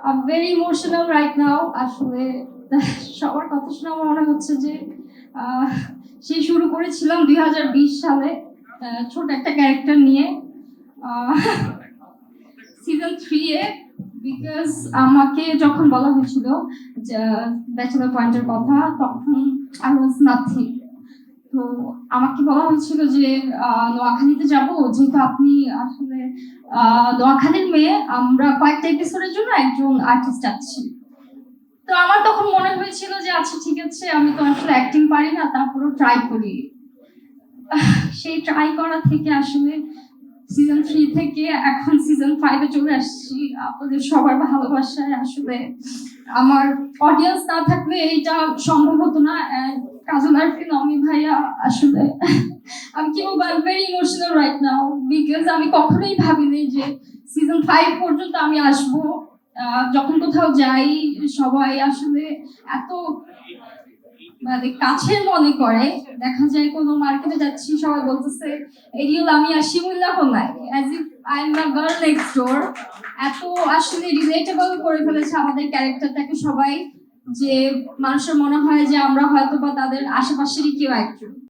I'm very emotional right now. আসলে সবার কথা শুনে আমার মনে হচ্ছে যে আহ, সেই শুরু করেছিলাম 2020 সালে ছোট একটা ক্যারেক্টার নিয়ে সিজন 3 এ বিকজ আমাকে যখন বলা হয়েছিল ব্যাচেলর পয়েন্টের কথা তখন আই ওয়াজ নাথিং। তো আমাকে বলা হয়েছিল যে নোয়াখালীতে যাব, যেহেতু আপনি আসলে নোয়াখালীর মেয়ে, আমরা কয়েকটা এপিসোডের জন্য একজন আর্টিস্ট আছি। তো আমার তখন মনে হয়েছিল যে আচ্ছা ঠিক আছে, আমি তো আসলে অ্যাক্টিং পারি না, তারপরেও ট্রাই করি। সেই ট্রাই করা থেকে আসলে সিজন 3 থেকে এখন সিজন 5 এ চলে আসছি আপনাদের সবার ভালোবাসায়। আসলে আমার অডিয়েন্স না থাকলে এইটা সম্ভব হতো না। কাজল আরফিন, অমি ভাইয়া, আসলে আমি কি বলবো, I am very emotional right now because আমি কখনোই ভাবিনি যে সিজন 5 পর্যন্ত আমি আসবো। যখন কোথাও যাই সবাই আসলে এত মানে কাছের মনে করে। দেখা যায় কোনো মার্কেটে যাচ্ছি, সবাই বলতেছে এরিয়াল আমি আর শিমুল্লাহ নাই, as if I am a girl next ডোর। এত আসলে রিলেটেবল করে ফেলেছে আমাদের ক্যারেক্টারটাকে সবাই, যে মানুষের মনে হয় যে আমরা হয়তো বা তাদের আশেপাশেরই কেউ একজন।